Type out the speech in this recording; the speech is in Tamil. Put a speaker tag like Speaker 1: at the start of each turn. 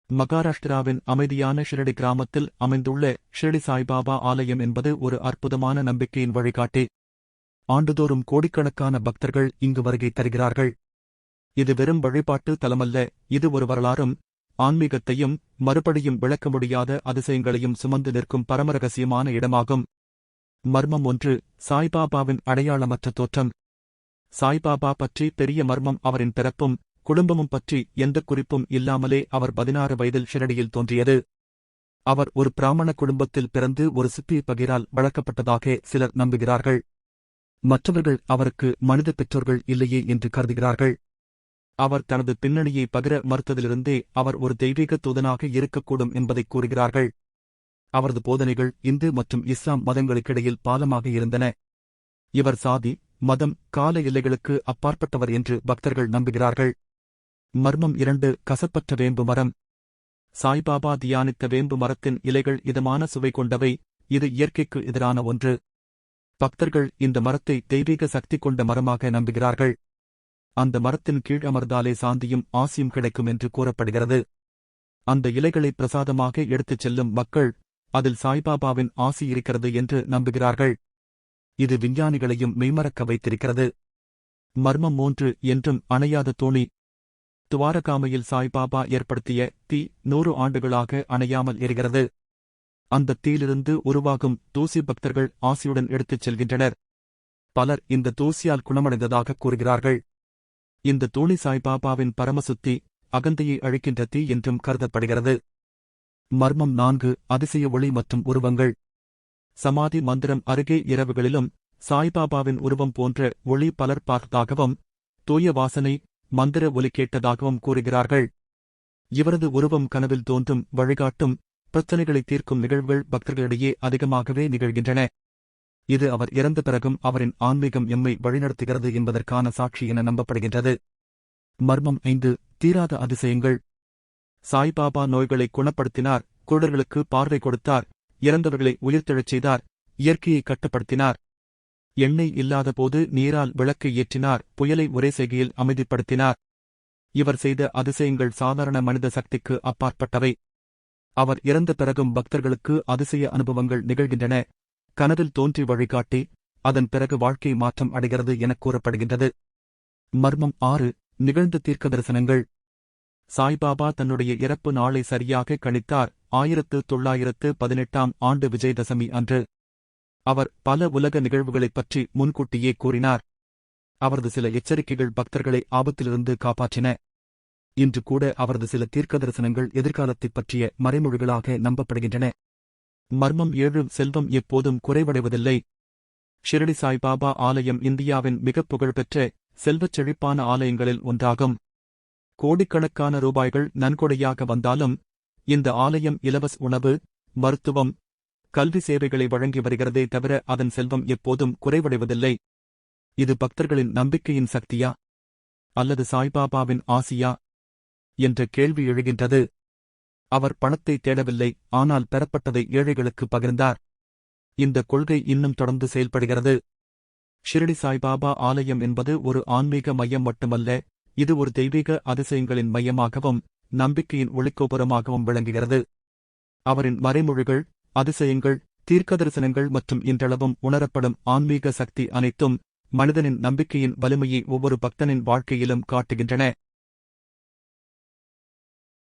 Speaker 1: மகாராஷ்டிராவின் அமைதியான ஷிரடி கிராமத்தில் அமைந்துள்ள ஷிரடி சாய்பாபா ஆலயம் என்பது ஒரு அற்புதமான நம்பிக்கையின் வழிகாட்டி. ஆண்டுதோறும் கோடிக்கணக்கான பக்தர்கள் இங்கு வருகை தருகிறார்கள். இது வெறும் வழிபாட்டு தலமல்ல, இது ஒரு வரலாறும் ஆன்மீகத்தையும் மறுபடியும் விளக்க முடியாத அதிசயங்களையும் சுமந்து நிற்கும் பரமரகசியமான இடமாகும். மர்மம் 1. சாய்பாபாவின் அடையாளமற்ற தோற்றம். சாய்பாபா பற்றி பெரிய மர்மம் அவரின் பிறப்பும் குடும்பமும் பற்றி எந்த குறிப்பும் இல்லாமலே அவர் 16 வயதில் ஷிரடியில் தோன்றியது. அவர் ஒரு பிராமண குடும்பத்தில் பிறந்து ஒரு சிப்பி பகிரால் வளர்க்கப்பட்டதாக சிலர் நம்புகிறார்கள். மற்றவர்கள் அவருக்கு மனித பெற்றோர்கள் இல்லையே என்று கருதுகிறார்கள். அவர் தனது பின்னணியை பகிர மறுத்ததிலிருந்தே அவர் ஒரு தெய்வீக தூதனாக இருக்கக்கூடும் என்பதை கூறுகிறார்கள். அவரது போதனைகள் இந்து மற்றும் இஸ்லாம் மதங்களுக்கிடையில் பாலமாக இருந்தன. இவர் சாதி, மதம், கால எல்லைகளுக்கு அப்பாற்பட்டவர் என்று பக்தர்கள் நம்புகிறார்கள். மர்மம் 2. கசப்பற்ற வேம்பு மரம். சாய்பாபா தியானித்த வேம்பு மரத்தின் இலைகள் இதமான சுவை கொண்டவை. இது இயற்கைக்கு எதிரான ஒன்று. பக்தர்கள் இந்த மரத்தை தெய்வீக சக்தி கொண்ட மரமாக நம்புகிறார்கள். அந்த மரத்தின் கீழ் அமர்ந்தாலே சாந்தியும் ஆசியும் கிடைக்கும் என்று கூறப்படுகிறது. அந்த இலைகளை பிரசாதமாக எடுத்துச் செல்லும் மக்கள் அதில் சாய்பாபாவின் ஆசி இருக்கிறது என்று நம்புகிறார்கள். இது விஞ்ஞானிகளையும் மெய்மறக்க வைத்திருக்கிறது. மர்மம் 3. என்றும் அணையாத தோணி. துவாரகாமையில் சாய்பாபா ஏற்படுத்திய தீ 100 ஆண்டுகளாக அணையாமல் எரிகிறது. அந்த தீயிலிருந்து உருவாகும் தூசி பக்தர்கள் ஆசியுடன் எடுத்துச் செல்கின்றனர். பலர் இந்த தூசியால் குணமடைந்ததாக கூறுகிறார்கள். இந்த தூணி சாய்பாபாவின் பரமசுத்தி, அகந்தையை அழிக்கின்ற தீ என்றும் கருதப்படுகிறது. மர்மம் 4. அதிசய ஒளி மற்றும் உருவங்கள். சமாதி மந்திரம் அருகே இரவுகளிலும் சாய்பாபாவின் உருவம் போன்ற ஒளி பலர் பார்த்ததாகவும் தூய வாசனை மந்திர ஒலி கேட்டதாகவும் கூறுகிறார்கள். இவரது உருவம் கனவில் தோன்றும் வழிகாட்டும் பிரச்சனைகளை தீர்க்கும் நிகழ்வுகள் பக்தர்களிடையே அதிகமாகவே நிகழ்கின்றன. இது அவர் இறந்த பிறகும் அவரின் ஆன்மீகம் எம்மை வழிநடத்துகிறது என்பதற்கான சாட்சி என நம்பப்படுகின்றது. மர்மம் 5. தீராத அதிசயங்கள். சாய்பாபா நோய்களை குணப்படுத்தினார், குருடர்களுக்கு பார்வை கொடுத்தார், இறந்தவர்களை உயிர்த்தெழச் செய்தார், இயற்கையை கட்டுப்படுத்தினார். எண்ணெய் இல்லாத போது நீரால் விளக்கை ஏற்றினார், புயலை ஒரே செய்கையில் அமைதிப்படுத்தினார். இவர் செய்த அதிசயங்கள் சாதாரண மனித சக்திக்கு அப்பாற்பட்டவை. அவர் இறந்த பிறகும் பக்தர்களுக்கு அதிசய அனுபவங்கள் நிகழ்கின்றன. கனவில் தோன்றி வழிகாட்டி அதன் பிறகு வாழ்க்கை மாற்றம் அடைகிறது எனக் கூறப்படுகின்றது. மர்மம் 6. நிகழ்ந்த தீர்க்க தரிசனங்கள். சாய்பாபா தன்னுடைய இறப்பு நாளை சரியாக கணித்தார். 1918ஆம் ஆண்டு விஜயதசமி அன்று. அவர் பல உலக நிகழ்வுகளைப் பற்றி முன்கூட்டியே கூறினார். அவரது சில எச்சரிக்கைகள் பக்தர்களை ஆபத்திலிருந்து காப்பாற்றின. இன்று கூட அவரது சில தீர்க்க தரிசனங்கள் எதிர்காலத்தைப் பற்றிய மறைமொழிகளாக நம்பப்படுகின்றன. மர்மம் 7. செல்வம் எப்போதும் குறைவடைவதில்லை. ஷிரடி சாய்பாபா ஆலயம் இந்தியாவின் மிகப் புகழ்பெற்ற செல்வச் செழிப்பான ஆலயங்களில் ஒன்றாகும். கோடிக்கணக்கான ரூபாய்கள் நன்கொடையாக வந்தாலும் இந்த ஆலயம் இலவச உணவு, மருத்துவம், கல்வி சேவைகளை வழங்கி வருகிறதே தவிர அதன் செல்வம் எப்போதும் குறைவடைவதில்லை. இது பக்தர்களின் நம்பிக்கையின் சக்தியா அல்லது சாய்பாபாவின் ஆசியா என்ற கேள்வி எழுகின்றது. அவர் பணத்தை தேடவில்லை, ஆனால் பெறப்பட்டதை ஏழைகளுக்கு பகிர்ந்தார். இந்த கொள்கை இன்னும் தொடர்ந்து செயல்படுகிறது. ஷிரடி சாய்பாபா ஆலயம் என்பது ஒரு ஆன்மீக மையம் மட்டுமல்ல, இது ஒரு தெய்வீக அதிசயங்களின் மையமாகவும் நம்பிக்கையின் ஒளிக்கோபுரமாகவும் விளங்குகிறது. அவரின் மறைமொழிகள், அதிசயங்கள், தீர்க்கதரிசனங்கள் மற்றும் இன்றளவும் உணரப்படும் ஆன்மீக சக்தி அனைத்தும் மனிதனின் நம்பிக்கையின் வலிமையை ஒவ்வொரு பக்தனின் வாழ்க்கையிலும் காட்டுகின்றன.